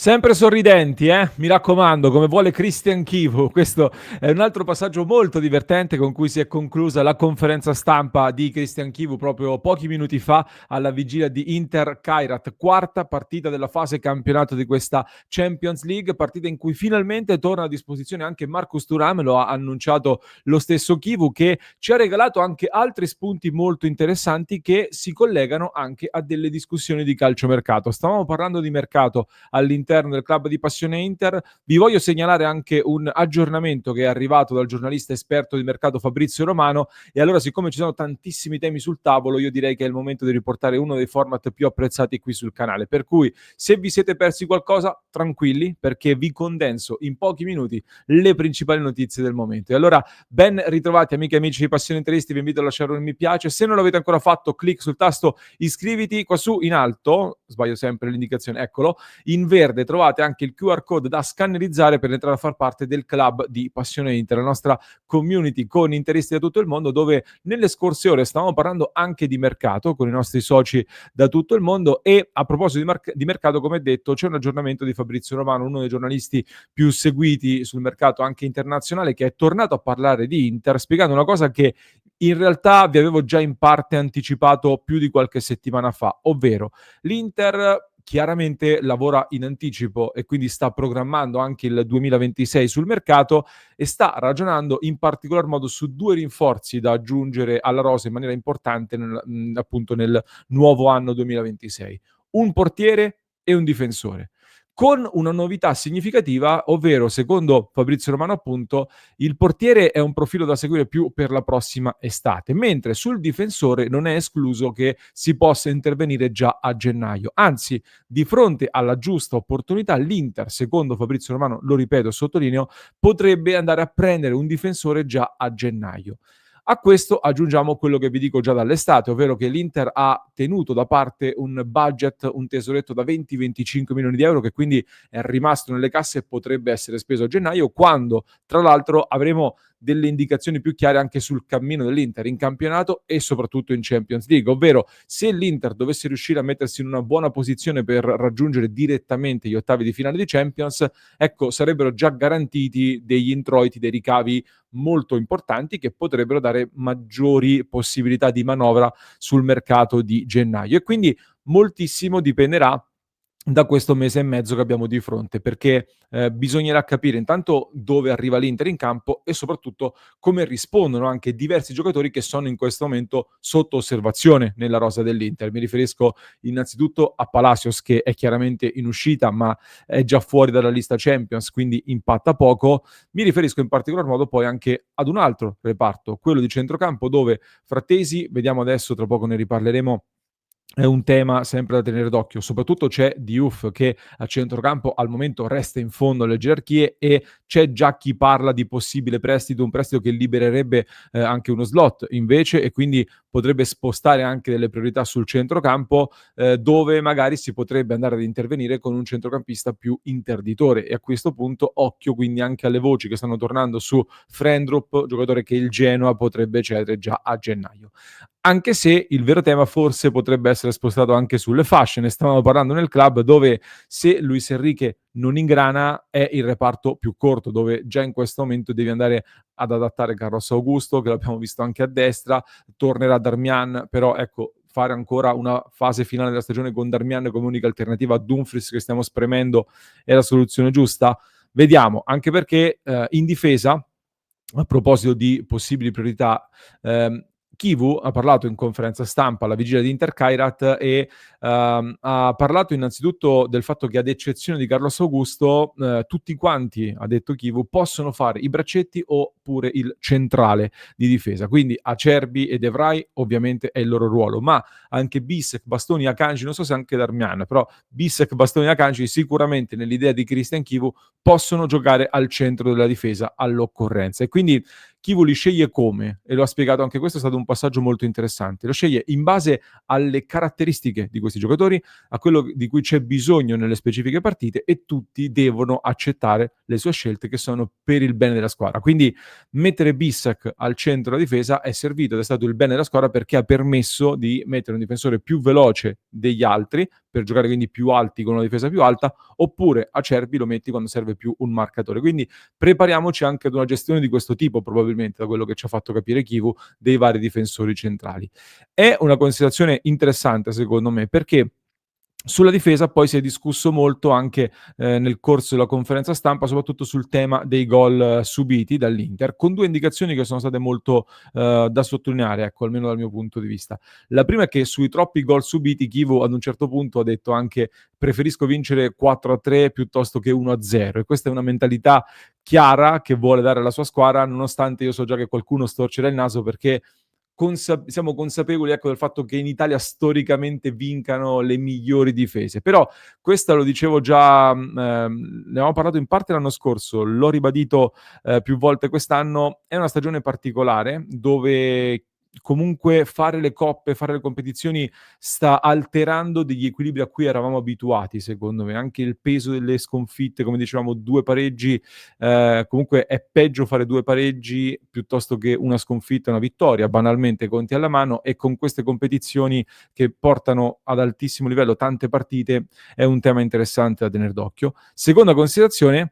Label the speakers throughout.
Speaker 1: Sempre sorridenti, mi raccomando, come vuole Christian Chivu. Questo è un altro passaggio molto divertente con cui si è conclusa la conferenza stampa di Christian Chivu proprio pochi minuti fa alla vigilia di Inter-Kairat, quarta partita della fase campionato di questa Champions League, partita in cui finalmente torna a disposizione anche Marcus Thuram, lo ha annunciato lo stesso Chivu, che ci ha regalato anche altri spunti molto interessanti che si collegano anche a delle discussioni di calciomercato. Stavamo parlando di mercato all'interno del club di Passione Inter. Vi voglio segnalare anche un aggiornamento che è arrivato dal giornalista esperto di mercato Fabrizio Romano, e allora, siccome ci sono tantissimi temi sul tavolo, io direi che è il momento di riportare uno dei format più apprezzati qui sul canale, per cui se vi siete persi qualcosa, tranquilli, perché vi condenso in pochi minuti le principali notizie del momento. E allora, ben ritrovati amiche e amici di Passione Interisti, vi invito a lasciare un mi piace, se non l'avete ancora fatto clic sul tasto iscriviti qua su in alto, sbaglio sempre l'indicazione, eccolo, in verde trovate anche il QR code da scannerizzare per entrare a far parte del club di Passione Inter, la nostra community con interisti da tutto il mondo, dove nelle scorse ore stavamo parlando anche di mercato con i nostri soci da tutto il mondo. E a proposito di mercato, come detto, c'è un aggiornamento di Fabrizio Romano, uno dei giornalisti più seguiti sul mercato anche internazionale, che è tornato a parlare di Inter, spiegando una cosa che in realtà vi avevo già in parte anticipato più di qualche settimana fa, ovvero l'Inter chiaramente lavora in anticipo e quindi sta programmando anche il 2026 sul mercato, e sta ragionando in particolar modo su due rinforzi da aggiungere alla rosa in maniera importante appunto nel nuovo anno 2026: un portiere e un difensore, con una novità significativa, ovvero, secondo Fabrizio Romano appunto, il portiere è un profilo da seguire più per la prossima estate, mentre sul difensore non è escluso che si possa intervenire già a gennaio. Anzi, di fronte alla giusta opportunità, l'Inter, secondo Fabrizio Romano, lo ripeto e sottolineo, potrebbe andare a prendere un difensore già a gennaio. A questo aggiungiamo quello che vi dico già dall'estate, ovvero che l'Inter ha tenuto da parte un budget, un tesoretto da 20-25 milioni di euro, che quindi è rimasto nelle casse e potrebbe essere speso a gennaio, quando tra l'altro avremo delle indicazioni più chiare anche sul cammino dell'Inter in campionato e soprattutto in Champions League, ovvero se l'Inter dovesse riuscire a mettersi in una buona posizione per raggiungere direttamente gli ottavi di finale di Champions, ecco, sarebbero già garantiti degli introiti, dei ricavi molto importanti che potrebbero dare maggiori possibilità di manovra sul mercato di gennaio. E quindi moltissimo dipenderà da questo mese e mezzo che abbiamo di fronte, perché bisognerà capire intanto dove arriva l'Inter in campo e soprattutto come rispondono anche diversi giocatori che sono in questo momento sotto osservazione nella rosa dell'Inter. Mi riferisco innanzitutto a Palacios, che è chiaramente in uscita ma è già fuori dalla lista Champions, quindi impatta poco. Mi riferisco in particolar modo poi anche ad un altro reparto, quello di centrocampo, dove Frattesi, vediamo adesso, tra poco ne riparleremo, è un tema sempre da tenere d'occhio. Soprattutto c'è Diouf, che a centrocampo al momento resta in fondo alle gerarchie, e c'è già chi parla di possibile prestito, un prestito che libererebbe anche uno slot invece, e quindi potrebbe spostare anche delle priorità sul centrocampo, dove magari si potrebbe andare ad intervenire con un centrocampista più interditore. E a questo punto occhio quindi anche alle voci che stanno tornando su Frendrup, giocatore che il Genoa potrebbe cedere già a gennaio. Anche se il vero tema forse potrebbe essere spostato anche sulle fasce. Ne stavamo parlando nel club, dove se Luis Enrique non ingrana è il reparto più corto, dove già in questo momento devi andare ad adattare Carlos Augusto, che l'abbiamo visto anche a destra, tornerà Darmian, però ecco, fare ancora una fase finale della stagione con Darmian come unica alternativa a Dumfries, che stiamo spremendo, è la soluzione giusta? Vediamo, anche perché in difesa, a proposito di possibili priorità, Chivu ha parlato in conferenza stampa alla vigilia di Inter-Kairat e ha parlato innanzitutto del fatto che, ad eccezione di Carlos Augusto, tutti quanti, ha detto Chivu, possono fare i braccetti oppure il centrale di difesa. Quindi Acerbi ed Evrai ovviamente è il loro ruolo, ma anche Bissek, Bastoni, Akanji, non so se anche Darmian, però Bissek, Bastoni e Akanji sicuramente nell'idea di Christian Chivu possono giocare al centro della difesa all'occorrenza. E quindi Chivu li sceglie come? E lo ha spiegato, anche questo è stato un passaggio molto interessante. Lo sceglie in base alle caratteristiche di questi giocatori, a quello di cui c'è bisogno nelle specifiche partite, e tutti devono accettare le sue scelte che sono per il bene della squadra. Quindi mettere Bissac al centro della difesa è servito ed è stato il bene della squadra, perché ha permesso di mettere un difensore più veloce degli altri, per giocare quindi più alti con una difesa più alta, oppure Acerbi lo metti quando serve più un marcatore. Quindi prepariamoci anche ad una gestione di questo tipo, probabilmente, da quello che ci ha fatto capire Chivu, dei vari difensori centrali. È una considerazione interessante, secondo me, perché sulla difesa poi si è discusso molto anche nel corso della conferenza stampa, soprattutto sul tema dei gol subiti dall'Inter, con due indicazioni che sono state molto da sottolineare, ecco, almeno dal mio punto di vista. La prima è che sui troppi gol subiti Chivu ad un certo punto ha detto anche: preferisco vincere 4-3 piuttosto che 1-0, e questa è una mentalità chiara che vuole dare alla sua squadra, nonostante io so già che qualcuno storcerà il naso, perché siamo consapevoli, ecco, del fatto che in Italia storicamente vincano le migliori difese. Però questa lo dicevo già, ne avevamo parlato in parte l'anno scorso, l'ho ribadito più volte quest'anno, è una stagione particolare dove comunque fare le coppe, fare le competizioni sta alterando degli equilibri a cui eravamo abituati, secondo me. Anche il peso delle sconfitte, come dicevamo, 2 pareggi, comunque è peggio fare 2 pareggi piuttosto che una sconfitta e una vittoria, banalmente, conti alla mano, e con queste competizioni che portano ad altissimo livello tante partite è un tema interessante da tener d'occhio. Seconda considerazione: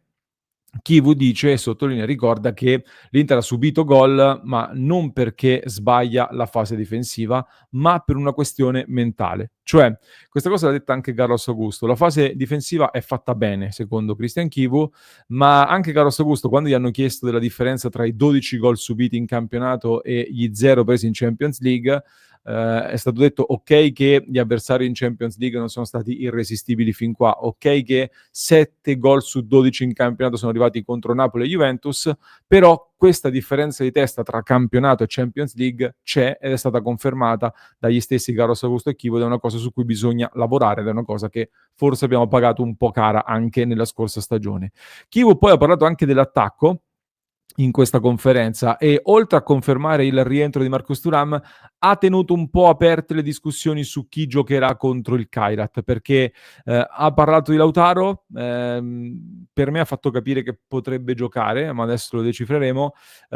Speaker 1: Chivu dice e sottolinea, ricorda che l'Inter ha subito gol, ma non perché sbaglia la fase difensiva, ma per una questione mentale. Cioè, questa cosa l'ha detta anche Carlos Augusto: la fase difensiva è fatta bene, secondo Christian Chivu, ma anche Carlos Augusto, quando gli hanno chiesto della differenza tra i 12 gol subiti in campionato e gli 0 presi in Champions League, è stato detto: ok che gli avversari in Champions League non sono stati irresistibili fin qua, ok che 7 gol su 12 in campionato sono arrivati contro Napoli e Juventus, però questa differenza di testa tra campionato e Champions League c'è ed è stata confermata dagli stessi Carlos Augusto e Chivo, ed è una cosa su cui bisogna lavorare, ed è una cosa che forse abbiamo pagato un po' cara anche nella scorsa stagione. Chivo poi ha parlato anche dell'attacco in questa conferenza, e oltre a confermare il rientro di Marcus Thuram, ha tenuto un po' aperte le discussioni su chi giocherà contro il Kairat, perché ha parlato di Lautaro, per me ha fatto capire che potrebbe giocare, ma adesso lo decifreremo,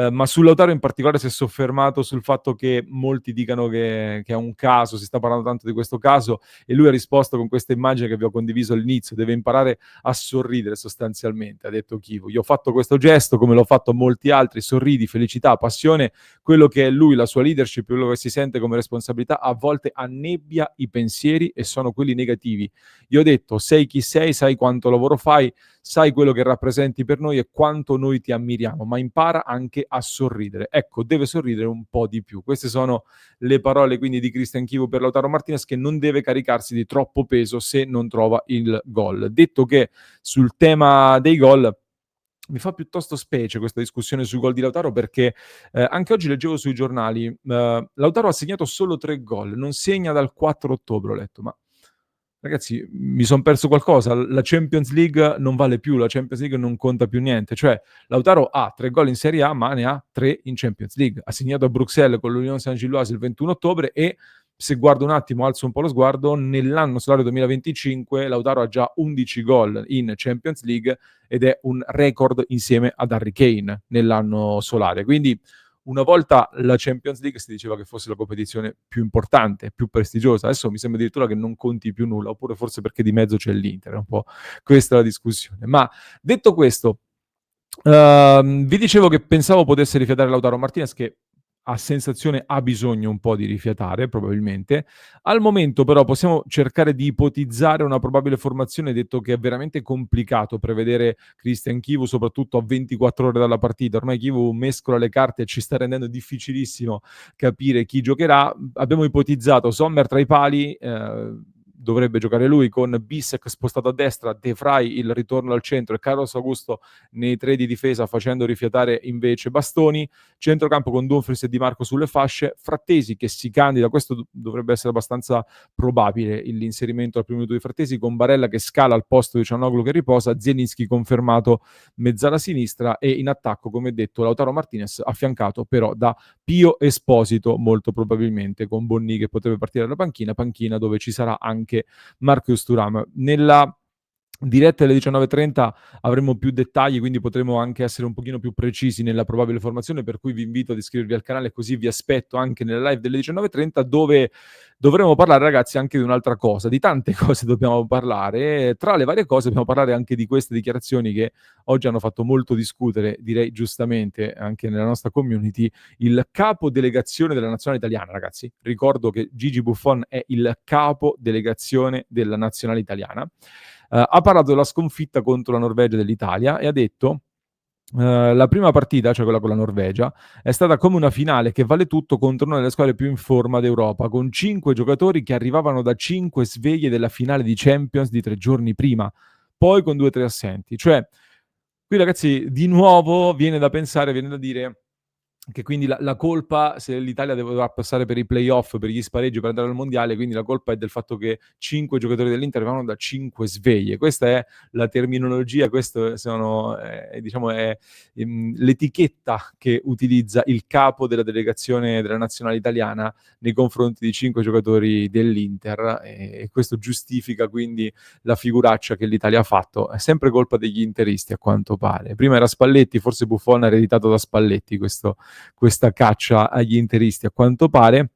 Speaker 1: ma su Lautaro in particolare si è soffermato sul fatto che molti dicano che è un caso, si sta parlando tanto di questo caso, e lui ha risposto con questa immagine che vi ho condiviso all'inizio: deve imparare a sorridere, sostanzialmente, ha detto Chivu. Io ho fatto questo gesto come l'ho fatto molti altri: sorridi, felicità, passione, quello che è lui, la sua leadership, quello che si sente come responsabilità, a volte annebbia i pensieri e sono quelli negativi. Io ho detto: sei chi sei, sai quanto lavoro fai, sai quello che rappresenti per noi e quanto noi ti ammiriamo, ma impara anche a sorridere. Ecco, deve sorridere un po' di più. Queste sono le parole quindi di Christian Chivu per Lautaro Martinez, che non deve caricarsi di troppo peso se non trova il gol. Detto che sul tema dei gol mi fa piuttosto specie questa discussione sui gol di Lautaro, perché anche oggi leggevo sui giornali, Lautaro ha segnato solo 3 gol, non segna dal 4 ottobre, ho letto, ma ragazzi, mi son perso qualcosa? La Champions League non vale più, la Champions League non conta più niente. Cioè, Lautaro ha 3 gol in Serie A, ma ne ha 3 in Champions League. Ha segnato a Bruxelles con l'Union Saint-Gilloise il 21 ottobre, e se guardo un attimo, alzo un po' lo sguardo, nell'anno solare 2025 Lautaro ha già 11 gol in Champions League, ed è un record insieme ad Harry Kane nell'anno solare. Quindi una volta la Champions League si diceva che fosse la competizione più importante, più prestigiosa. Adesso mi sembra addirittura che non conti più nulla, oppure forse perché di mezzo c'è l'Inter, è un po' questa la discussione. Ma detto questo, vi dicevo che pensavo potesse rifiatare Lautaro Martinez, che a sensazione ha bisogno un po' di rifiatare, probabilmente. Al momento però possiamo cercare di ipotizzare una probabile formazione, detto che è veramente complicato prevedere Christian Chivu, soprattutto a 24 ore dalla partita. Ormai Chivu mescola le carte e ci sta rendendo difficilissimo capire chi giocherà. Abbiamo ipotizzato Sommer tra i pali, dovrebbe giocare lui, con Bissek spostato a destra, De Vrij il ritorno al centro e Carlos Augusto nei tre di difesa facendo rifiatare invece Bastoni, centrocampo con Dumfries e Di Marco sulle fasce, Frattesi che si candida, questo dovrebbe essere abbastanza probabile l'inserimento al primo minuto di Frattesi, con Barella che scala al posto di Cianoglu che riposa, Zielinski confermato mezzala sinistra e in attacco, come detto, Lautaro Martinez affiancato però da Pio Esposito, molto probabilmente con Bonni che potrebbe partire dalla panchina dove ci sarà anche Marcus Thuram. Nella diretta alle 19:30 avremo più dettagli, quindi potremo anche essere un pochino più precisi nella probabile formazione, per cui vi invito ad iscrivervi al canale, così vi aspetto anche nella live delle 19:30, dove dovremo parlare, ragazzi, anche di un'altra cosa. Di tante cose dobbiamo parlare, tra le varie cose dobbiamo parlare anche di queste dichiarazioni che oggi hanno fatto molto discutere, direi giustamente, anche nella nostra community, il capo delegazione della nazionale italiana, ragazzi. Ricordo che Gigi Buffon è il capo delegazione della nazionale italiana. Ha parlato della sconfitta contro la Norvegia dell'Italia e ha detto: la prima partita, cioè quella con la Norvegia, è stata come una finale che vale tutto contro una delle squadre più in forma d'Europa, con 5 giocatori che arrivavano da 5 sveglie della finale di Champions di 3 giorni prima, poi con 2 o 3 assenti. Cioè, qui ragazzi, di nuovo viene da pensare, viene da dire che quindi la colpa, se l'Italia dovrà passare per i playoff, per gli spareggi per andare al mondiale, quindi la colpa è del fatto che 5 giocatori dell'Inter vanno da 5 sveglie. Questa è la terminologia, questo sono, diciamo è l'etichetta che utilizza il capo della delegazione della nazionale italiana nei confronti di 5 giocatori dell'Inter, e questo giustifica quindi la figuraccia che l'Italia ha fatto. È sempre colpa degli interisti, a quanto pare. Prima era Spalletti, forse Buffon ha ereditato da Spalletti questa caccia agli interisti, a quanto pare.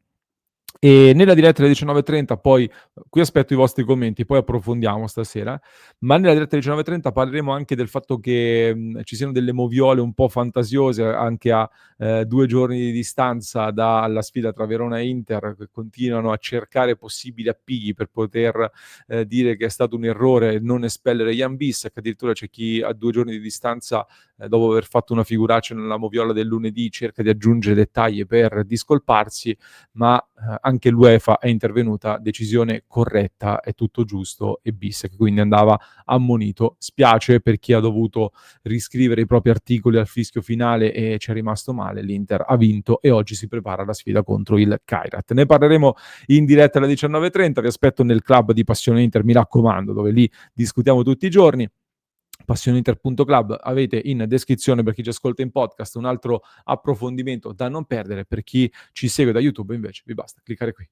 Speaker 1: E nella diretta alle 19:30 poi, qui aspetto i vostri commenti, poi approfondiamo stasera, ma nella diretta alle 19:30 parleremo anche del fatto che ci siano delle moviole un po' fantasiose anche a 2 giorni di distanza dalla sfida tra Verona e Inter, che continuano a cercare possibili appigli per poter dire che è stato un errore non espellere Jan Bissek. Addirittura c'è chi a 2 giorni di distanza, dopo aver fatto una figuraccia nella moviola del lunedì, cerca di aggiungere dettagli per discolparsi, ma anche l'UEFA è intervenuta, decisione corretta, è tutto giusto, e Bissek quindi andava ammonito. Spiace per chi ha dovuto riscrivere i propri articoli al fischio finale e ci è rimasto male. L'Inter ha vinto e oggi si prepara alla sfida contro il Kairat. Ne parleremo in diretta alle 19:30, vi aspetto nel club di Passione Inter, mi raccomando, dove lì discutiamo tutti i giorni. Passioneinter.club, avete in descrizione, per chi ci ascolta in podcast, un altro approfondimento da non perdere. Per chi ci segue da YouTube invece vi basta cliccare qui.